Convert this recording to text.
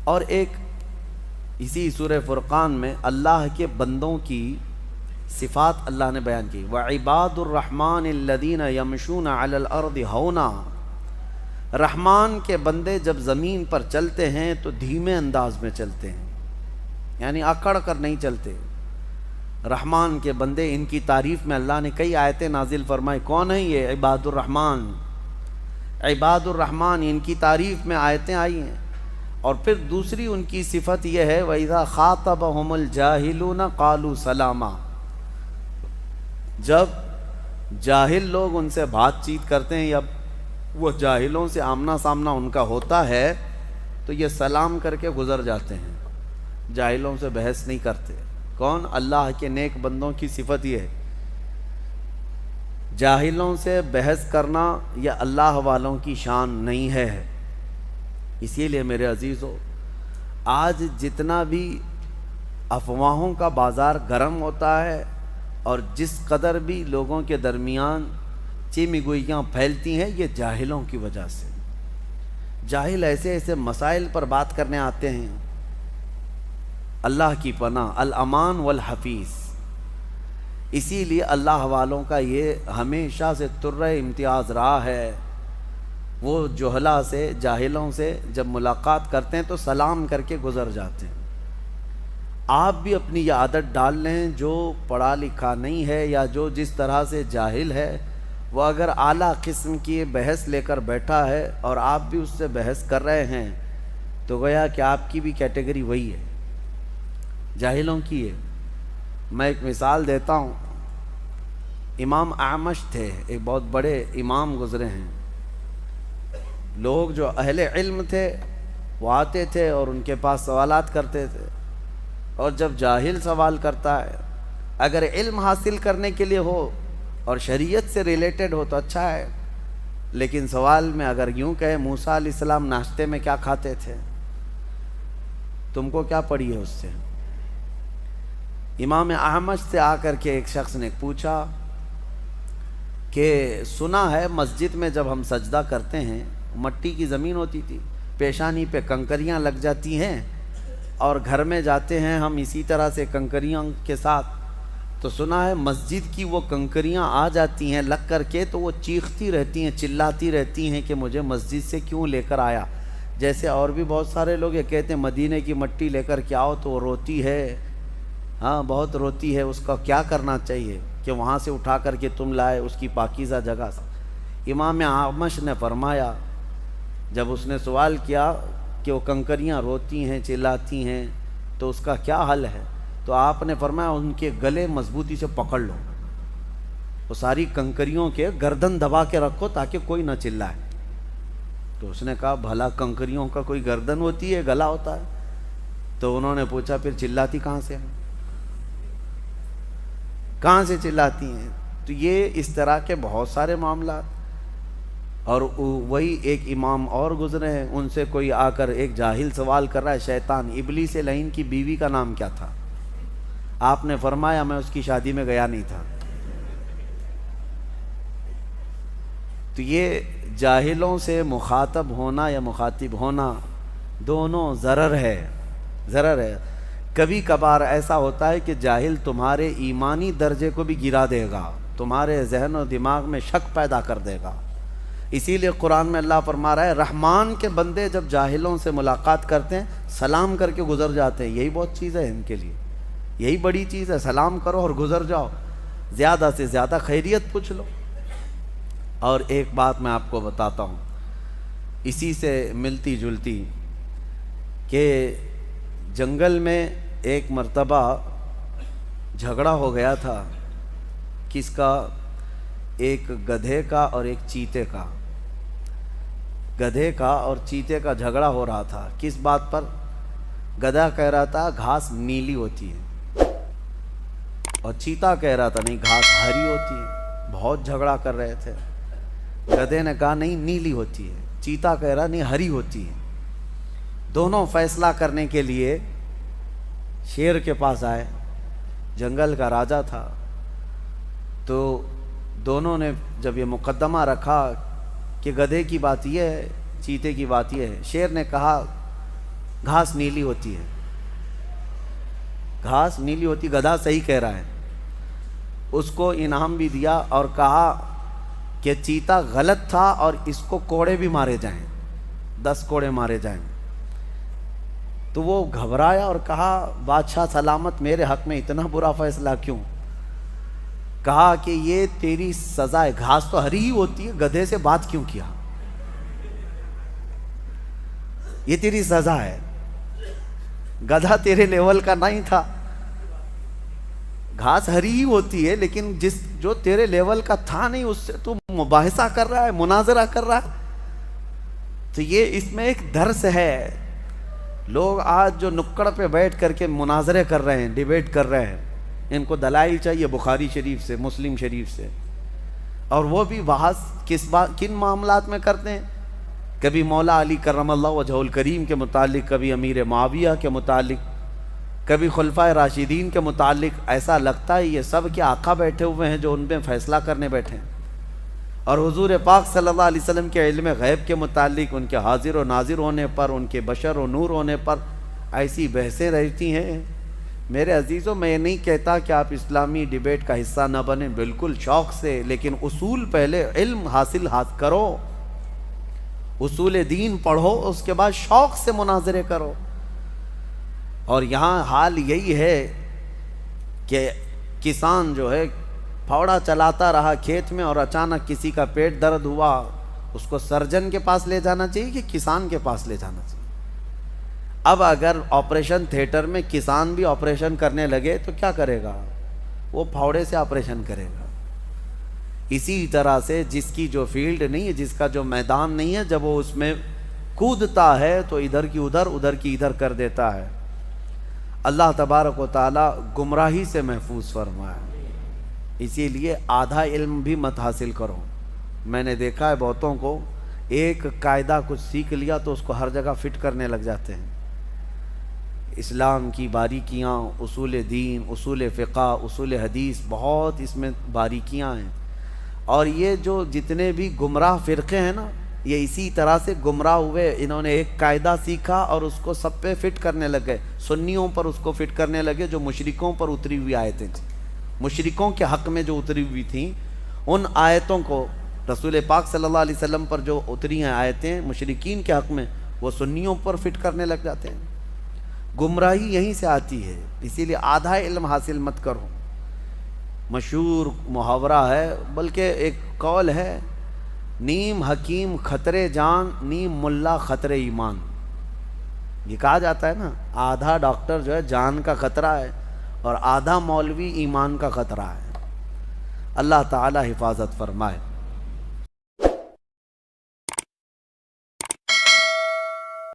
اور ایک اسی سورہ فرقان میں اللہ کے بندوں کی صفات اللہ نے بیان کی، وَعِبَادُ الرَّحْمَنِ الَّذِينَ يَمْشُونَ عَلَى الْأَرْضِ هَوْنًا، رحمان کے بندے جب زمین پر چلتے ہیں تو دھیمے انداز میں چلتے ہیں، یعنی اکڑ کر نہیں چلتے۔ رحمان کے بندے، ان کی تعریف میں اللہ نے کئی آیتیں نازل فرمائی۔ کون ہیں یہ؟ عباد الرحمن۔ عباد الرحمن، ان کی تعریف میں آیتیں آئی ہیں۔ اور پھر دوسری ان کی صفت یہ ہے، وَإِذَا خَاطَبَهُمُ الْجَاهِلُونَ قَالُوا سَلَامًا، جب جاہل لوگ ان سے بات چیت کرتے ہیں یا وہ جاہلوں سے آمنا سامنا ان کا ہوتا ہے تو یہ سلام کر کے گزر جاتے ہیں، جاہلوں سے بحث نہیں کرتے۔ کون؟ اللہ کے نیک بندوں کی صفت یہ ہے۔ جاہلوں سے بحث کرنا یہ اللہ والوں کی شان نہیں ہے۔ اسی لیے میرے عزیزو، آج جتنا بھی افواہوں کا بازار گرم ہوتا ہے اور جس قدر بھی لوگوں کے درمیان چیمی گوئیاں پھیلتی ہیں، یہ جاہلوں کی وجہ سے۔ جاہل ایسے ایسے مسائل پر بات کرنے آتے ہیں۔ اللہ کی پناہ، الامان والحفیظ۔ اسی لیے اللہ والوں کا یہ ہمیشہ سے طرہ امتیاز رہا ہے، وہ جہلا سے، جاہلوں سے جب ملاقات کرتے ہیں تو سلام کر کے گزر جاتے ہیں۔ آپ بھی اپنی یہ عادت ڈال لیں، جو پڑھا لکھا نہیں ہے یا جو جس طرح سے جاہل ہے، وہ اگر اعلیٰ قسم کی بحث لے کر بیٹھا ہے اور آپ بھی اس سے بحث کر رہے ہیں تو گویا کہ آپ کی بھی کیٹیگری وہی ہے، جاہلوں کی ہے۔ میں ایک مثال دیتا ہوں۔ امام اعمش تھے، ایک بہت بڑے امام گزرے ہیں۔ لوگ جو اہل علم تھے وہ آتے تھے اور ان کے پاس سوالات کرتے تھے، اور جب جاہل سوال کرتا ہے، اگر علم حاصل کرنے کے لیے ہو اور شریعت سے ریلیٹڈ ہو تو اچھا ہے، لیکن سوال میں اگر یوں کہے موسیٰ علیہ السلام ناشتے میں کیا کھاتے تھے، تم کو کیا پڑی ہے اس سے؟ امام احمد سے آ کر کے ایک شخص نے پوچھا کہ سنا ہے مسجد میں جب ہم سجدہ کرتے ہیں، مٹی کی زمین ہوتی تھی، پیشانی پہ کنکریاں لگ جاتی ہیں، اور گھر میں جاتے ہیں ہم اسی طرح سے کنکریاں کے ساتھ، تو سنا ہے مسجد کی وہ کنکریاں آ جاتی ہیں لگ کر کے تو وہ چیختی رہتی ہیں، چلاتی رہتی ہیں کہ مجھے مسجد سے کیوں لے کر آیا۔ جیسے اور بھی بہت سارے لوگ یہ کہتے ہیں مدینے کی مٹی لے کر کے آؤ تو وہ روتی ہے، ہاں بہت روتی ہے، اس کا کیا کرنا چاہیے کہ وہاں سے اٹھا کر کے تم لائے اس کی پاکیزہ جگہ سے۔ امام اعمش نے فرمایا، جب اس نے سوال کیا کہ وہ کنکریاں روتی ہیں، چلاتی ہیں، تو اس کا کیا حل ہے، تو آپ نے فرمایا ان کے گلے مضبوطی سے پکڑ لو، وہ ساری کنکریوں کے گردن دبا کے رکھو تاکہ کوئی نہ چلائے۔ تو اس نے کہا بھلا کنکریوں کا کوئی گردن ہوتی ہے، گلا ہوتا ہے؟ تو انہوں نے پوچھا پھر چلاتی کہاں سے ہیں، کہاں سے چلاتی ہیں؟ تو یہ اس طرح کے بہت سارے معاملات۔ اور وہی ایک امام اور گزرے ہیں، ان سے کوئی آ کر ایک جاہل سوال کر رہا ہے، شیطان ابلیس لعین کی بیوی کا نام کیا تھا؟ آپ نے فرمایا میں اس کی شادی میں گیا نہیں تھا۔ تو یہ جاہلوں سے مخاطب ہونا یا مخاطب ہونا دونوں ضرر ہے، ضرر ہے۔ کبھی کبھار ایسا ہوتا ہے کہ جاہل تمہارے ایمانی درجے کو بھی گرا دے گا، تمہارے ذہن و دماغ میں شک پیدا کر دے گا۔ اسی لیے قرآن میں اللہ فرما رہا ہے رحمان کے بندے جب جاہلوں سے ملاقات کرتے ہیں سلام کر کے گزر جاتے ہیں۔ یہی بہت چیز ہے ان کے لیے، یہی بڑی چیز ہے، سلام کرو اور گزر جاؤ، زیادہ سے زیادہ خیریت پوچھ لو۔ اور ایک بات میں آپ کو بتاتا ہوں اسی سے ملتی جلتی، کہ جنگل میں ایک مرتبہ جھگڑا ہو گیا تھا، کس کا؟ ایک گدھے کا اور ایک چیتے کا۔ گدھے کا اور چیتے کا جھگڑا ہو رہا تھا، کس بات پر؟ گدھا کہہ رہا تھا گھاس نیلی ہوتی ہے، اور چیتا کہہ رہا تھا نہیں گھاس ہری ہوتی ہے۔ بہت جھگڑا کر رہے تھے۔ گدھے نے کہا نہیں نیلی ہوتی ہے، چیتا کہہ رہا نہیں ہری ہوتی ہے۔ دونوں فیصلہ کرنے کے لیے شیر کے پاس آئے، جنگل کا راجا تھا۔ تو دونوں نے جب یہ مقدمہ رکھا کہ گدھے کی بات یہ ہے، چیتے کی بات یہ ہے، شیر نے کہا گھاس نیلی ہوتی ہے، گھاس نیلی ہوتی، گدھا صحیح کہہ رہا ہے۔ اس کو انعام بھی دیا اور کہا کہ چیتا غلط تھا اور اس کو کوڑے بھی مارے جائیں، 10 کوڑے مارے جائیں۔ تو وہ گھبرایا اور کہا بادشاہ سلامت، میرے حق میں اتنا برا فیصلہ کیوں؟ کہا کہ یہ تیری سزا ہے، گھاس تو ہری ہی ہوتی ہے، گدھے سے بات کیوں کیا؟ یہ تیری سزا ہے، گدھا تیرے لیول کا نہیں تھا، گھاس ہری ہی ہوتی ہے، لیکن جو تیرے لیول کا تھا نہیں، اس سے تو مباحثہ کر رہا ہے، مناظرہ کر رہا ہے۔ تو یہ اس میں ایک درس ہے۔ لوگ آج جو نکڑ پہ بیٹھ کر کے مناظرے کر رہے ہیں، ڈیبیٹ کر رہے ہیں، ان کو دلائل چاہیے بخاری شریف سے، مسلم شریف سے، اور وہ بھی بحث کن معاملات میں کرتے ہیں؟ کبھی مولا علی کرم اللہ وجہہ الکریم کے متعلق، کبھی امیر معاویہ کے متعلق، کبھی خلفائے راشدین کے متعلق۔ ایسا لگتا ہے یہ سب کے آقا بیٹھے ہوئے ہیں جو ان میں فیصلہ کرنے بیٹھے ہیں، اور حضور پاک صلی اللہ علیہ وسلم کے علم غیب کے متعلق، ان کے حاضر و ناظر ہونے پر، ان کے بشر و نور ہونے پر ایسی بحثیں رہتی ہیں۔ میرے عزیزوں، میں یہ نہیں کہتا کہ آپ اسلامی ڈیبیٹ کا حصہ نہ بنیں، بالکل شوق سے، لیکن اصول پہلے علم حاصل کرو، اصول دین پڑھو، اس کے بعد شوق سے مناظرے کرو۔ اور یہاں حال یہی ہے کہ کسان جو ہے پھاوڑا چلاتا رہا کھیت میں، اور اچانک کسی کا پیٹ درد ہوا، اس کو سرجن کے پاس لے جانا چاہیے کہ کسان کے پاس لے جانا چاہیے؟ اب اگر آپریشن تھیٹر میں کسان بھی آپریشن کرنے لگے تو کیا کرے گا؟ وہ پھاوڑے سے آپریشن کرے گا۔ اسی طرح سے جس کی جو فیلڈ نہیں ہے، جس کا جو میدان نہیں ہے، جب وہ اس میں کودتا ہے تو ادھر کی ادھر، ادھر کی ادھر کر دیتا ہے۔ اللہ تبارک و تعالی گمراہی سے محفوظ فرمائے۔ اسی لیے آدھا علم بھی مت حاصل کرو۔ میں نے دیکھا ہے بہتوں کو، ایک قاعدہ کچھ سیکھ لیا تو اس کو ہر جگہ فٹ کرنے لگ جاتے ہیں۔ اسلام کی باریکیاں، اصول دین، اصول فقہ، اصول حدیث، بہت اس میں باریکیاں ہیں۔ اور یہ جو جتنے بھی گمراہ فرقے ہیں نا، یہ اسی طرح سے گمراہ ہوئے۔ انہوں نے ایک قاعدہ سیکھا اور اس کو سب پہ فٹ کرنے لگے، سنیوں پر اس کو فٹ کرنے لگے، جو مشرکوں پر اتری ہوئی آیتیں تھیں، مشرکوں کے حق میں جو اتری ہوئی تھیں، ان آیتوں کو رسول پاک صلی اللہ علیہ وسلم پر جو اتری ہیں آیتیں مشرکین کے حق میں، وہ سنیوں پر فٹ کرنے لگ جاتے ہیں۔ گمراہی یہیں سے آتی ہے، اسی لیے آدھا علم حاصل مت کرو۔ مشہور محاورہ ہے، بلکہ ایک قول ہے، نیم حکیم خطرے جان، نیم ملا خطرے ایمان۔ یہ کہا جاتا ہے نا، آدھا ڈاکٹر جو ہے جان کا خطرہ ہے اور آدھا مولوی ایمان کا خطرہ ہے۔ اللہ تعالی حفاظت فرمائے۔